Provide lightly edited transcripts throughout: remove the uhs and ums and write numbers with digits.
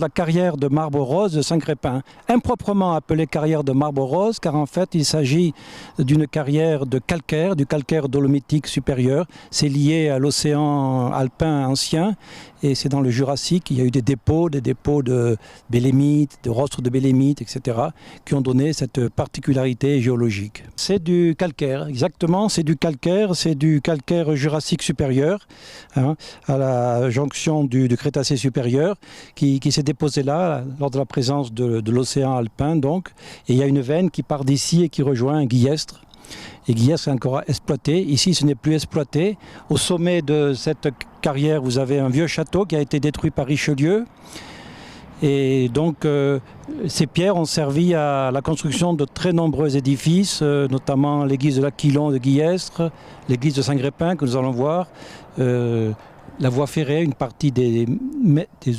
La carrière de marbre rose de Saint-Crépin, improprement appelée carrière de marbre rose, car en fait il s'agit d'une carrière de calcaire, du calcaire dolomitique supérieur. C'est lié à l'océan alpin ancien et c'est dans le Jurassique. Il y a eu des dépôts de bélémites, de rostres de bélémites, etc., qui ont donné cette particularité géologique. C'est du calcaire, exactement, c'est du calcaire Jurassique supérieur, hein, à la jonction du Crétacé supérieur, qui s'est déposé là, lors de la présence de l'océan alpin, donc. Et il y a une veine qui part d'ici et qui rejoint Guillestre. Et Guillestre est encore exploité. Ici, ce n'est plus exploité. Au sommet de cette carrière, vous avez un vieux château qui a été détruit par Richelieu. Et donc, ces pierres ont servi à la construction de très nombreux édifices, notamment l'église de l'Aquilon de Guillestre, l'église de Saint-Crépin que nous allons voir, la voie ferrée. Une partie des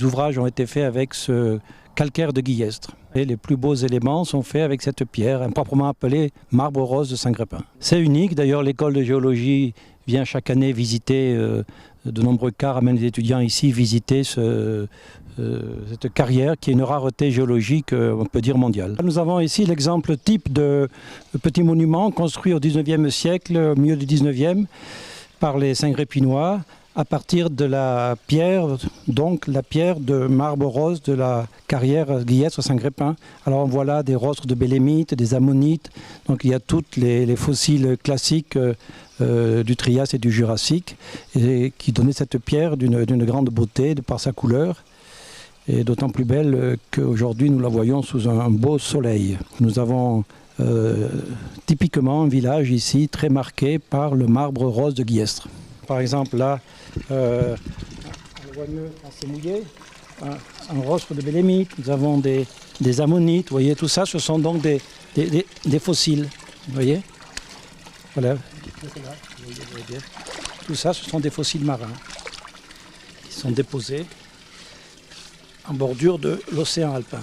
ouvrages ont été faits avec ce calcaire de Guillestre. Et les plus beaux éléments sont faits avec cette pierre, improprement appelée marbre rose de Saint-Crépin. C'est unique, d'ailleurs l'école de géologie vient chaque année visiter, de nombreux cas ramènent les étudiants ici visiter cette carrière qui est une rareté géologique, on peut dire mondiale. Nous avons ici l'exemple type de petit monument construit au 19e siècle, au milieu du 19e, par les Saint-Grépinois, à partir de la pierre, donc la pierre de marbre rose de la carrière Guillestre-Saint-Crépin. Alors on voit là des rostres de bélémites, des ammonites, donc il y a toutes les fossiles classiques du Trias et du Jurassique, et qui donnaient cette pierre d'une grande beauté par sa couleur, et d'autant plus belle qu'aujourd'hui nous la voyons sous un beau soleil. Nous avons typiquement un village ici très marqué par le marbre rose de Guillestre. Par exemple là, on le voit mieux quand c'est mouillé, un rostre de bélémite, nous avons des ammonites, vous voyez, tout ça ce sont donc des fossiles, vous voyez, voilà, tout ça ce sont des fossiles marins qui sont déposés en bordure de l'océan alpin.